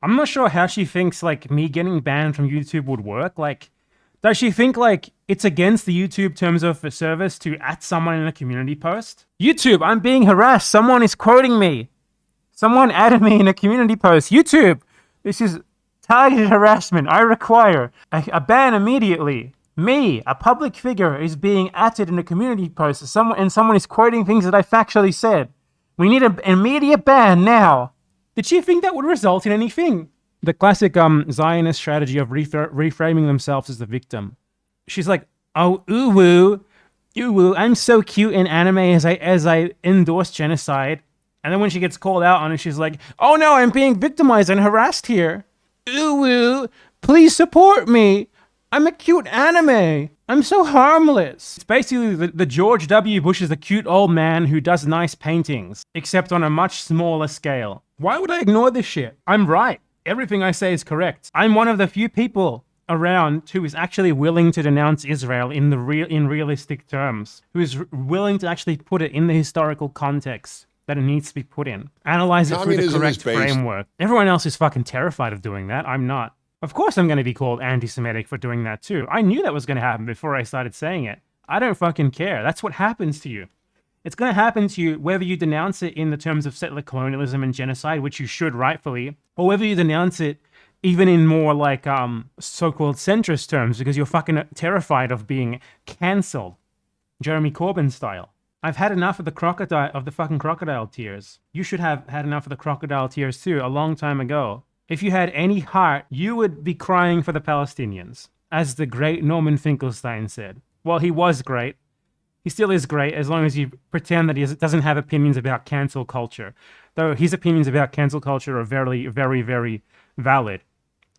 I'm not sure how she thinks like me getting banned from YouTube would work. Like, does she think like it's against the YouTube terms of service to at someone in a community post? YouTube, I'm being harassed. Someone is quoting me. Someone added me in a community post. YouTube, this is targeted harassment. I require a ban immediately. Me, a public figure, is being added in a community post. Someone is quoting things that I factually said. We need an immediate ban now. Did she think that would result in anything? The classic Zionist strategy of reframing themselves as the victim. She's like, oh, ooh woo, I'm so cute in anime as I endorse genocide. And then when she gets called out on it, she's like, oh no, I'm being victimized and harassed here. Ooh, please support me. I'm a cute anime. I'm so harmless. It's basically the George W. Bush is the cute old man who does nice paintings, except on a much smaller scale. Why would I ignore this shit? I'm right. Everything I say is correct. I'm one of the few people around who is actually willing to denounce Israel in realistic terms, who is willing to actually put it in the historical context that it needs to be put in. Analyze it through the correct framework. Everyone else is fucking terrified of doing that. I'm not. Of course I'm going to be called anti-Semitic for doing that too. I knew that was going to happen before I started saying it. I don't fucking care. That's what happens to you. It's going to happen to you whether you denounce it in the terms of settler colonialism and genocide, which you should rightfully, or whether you denounce it even in more like so-called centrist terms because you're fucking terrified of being cancelled, Jeremy Corbyn style. I've had enough of the fucking crocodile tears. You should have had enough of the crocodile tears too, a long time ago. If you had any heart, you would be crying for the Palestinians, as the great Norman Finkelstein said. Well, he was great. He still is great as long as you pretend that he doesn't have opinions about cancel culture. Though his opinions about cancel culture are very, very, very valid.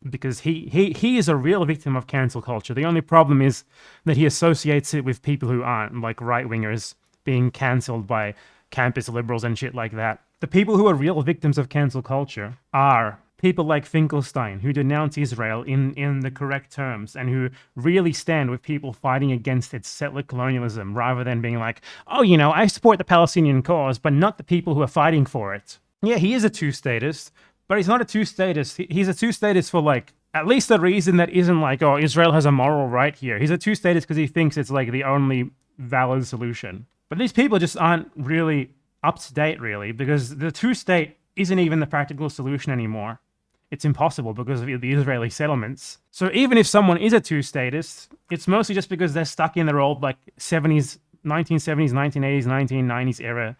Because he is a real victim of cancel culture. The only problem is that he associates it with people who aren't, like right-wingers being cancelled by campus liberals and shit like that. The people who are real victims of cancel culture are people like Finkelstein, who denounce Israel in the correct terms and who really stand with people fighting against its settler colonialism rather than being like, oh, you know, I support the Palestinian cause, but not the people who are fighting for it. Yeah, he is a two-statist, but he's not a two-statist. He's a two-statist for like at least a reason that isn't like, oh, Israel has a moral right here. He's a two-statist because he thinks it's like the only valid solution. But these people just aren't really up to date, really, because the two-state isn't even the practical solution anymore. It's impossible because of the Israeli settlements. So even if someone is a two-statist, it's mostly just because they're stuck in their old like 1970s, 1980s, 1990s era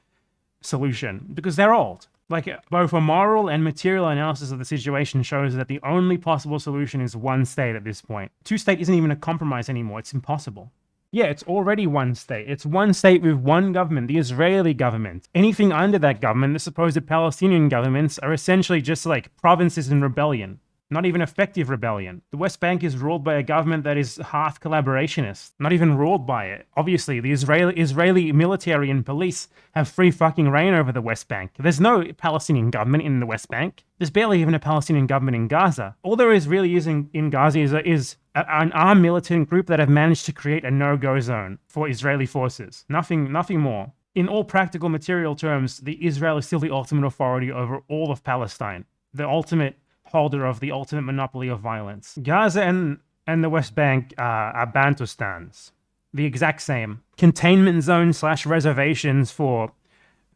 solution, because they're old. Like both a moral and material analysis of the situation shows that the only possible solution is one state at this point. Two-state isn't even a compromise anymore. It's impossible. Yeah, it's already one state. It's one state with one government, the Israeli government. Anything under that government, the supposed Palestinian governments, are essentially just like provinces in rebellion. Not even effective rebellion. The West Bank is ruled by a government that is half collaborationist. Not even ruled by it. Obviously, the Israeli military and police have free fucking reign over the West Bank. There's no Palestinian government in the West Bank. There's barely even a Palestinian government in Gaza. All there is really in Gaza is an armed militant group that have managed to create a no-go zone for Israeli forces. Nothing more. In all practical material terms, Israel is still the ultimate authority over all of Palestine. The ultimate holder of the ultimate monopoly of violence. Gaza and the West Bank are Bantustans. The exact same. Containment zones / reservations for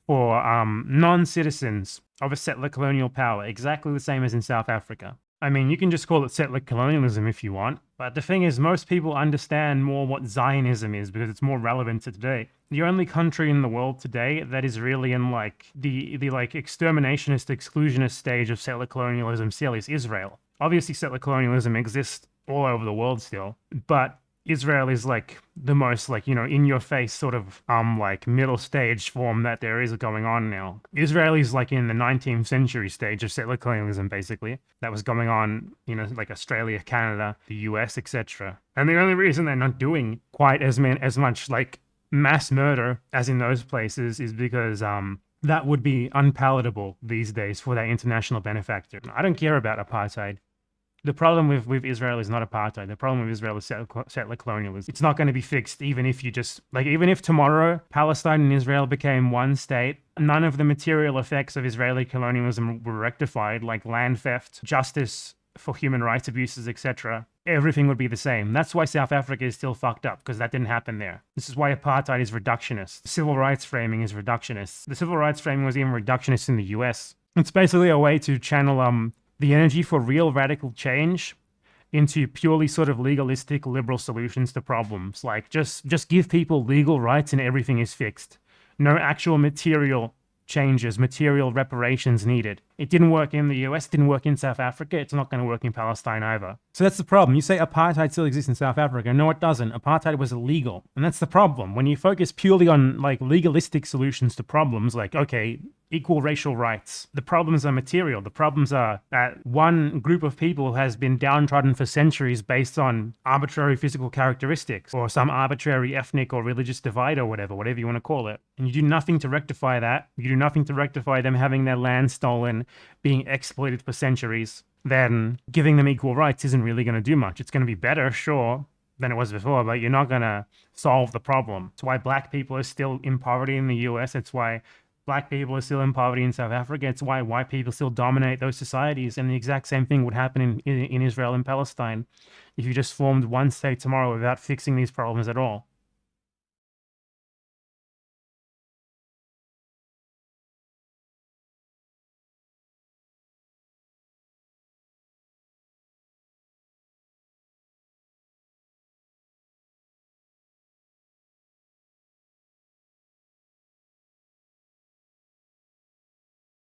non-citizens of a settler colonial power. Exactly the same as in South Africa. I mean, you can just call it settler colonialism if you want. But the thing is, most people understand more what Zionism is because it's more relevant to today. The only country in the world today that is really in like the like exterminationist, exclusionist stage of settler colonialism still is Israel. Obviously, settler colonialism exists all over the world still, but Israel is like the most like, you know, in your face sort of like middle stage form that there is going on now. Israel is like in the 19th century stage of settler colonialism basically that was going on, you know, like Australia, Canada, the US, etc. And the only reason they're not doing quite as much like mass murder as in those places is because that would be unpalatable these days for that international benefactor. I don't care about apartheid. The problem with Israel is not apartheid. The problem with Israel is settler colonialism. It's not going to be fixed even if you just, like, even if tomorrow Palestine and Israel became one state, none of the material effects of Israeli colonialism were rectified, like land theft, justice for human rights abuses, etc. Everything would be the same. That's why South Africa is still fucked up, because that didn't happen there. This is why apartheid is reductionist. Civil rights framing is reductionist. The civil rights framing was even reductionist in the US. It's basically a way to channel the energy for real radical change into purely sort of legalistic liberal solutions to problems. Like, just give people legal rights and everything is fixed. No actual material changes, material reparations needed. It didn't work in the US, didn't work in South Africa, it's not going to work in Palestine either. So that's the problem. You say apartheid still exists in South Africa. No, it doesn't. Apartheid was illegal. And that's the problem. When you focus purely on like legalistic solutions to problems, like, okay, equal racial rights, the problems are material. The problems are that one group of people has been downtrodden for centuries based on arbitrary physical characteristics or some arbitrary ethnic or religious divide or whatever you want to call it. And you do nothing to rectify that. You do nothing to rectify them having their land stolen, being exploited for centuries. Then giving them equal rights isn't really going to do much. It's going to be better, sure, than it was before, but you're not going to solve the problem. It's why black people are still in poverty in the US. It's why black people are still in poverty in South Africa. It's why white people still dominate those societies. And the exact same thing would happen in Israel and Palestine if you just formed one state tomorrow without fixing these problems at all.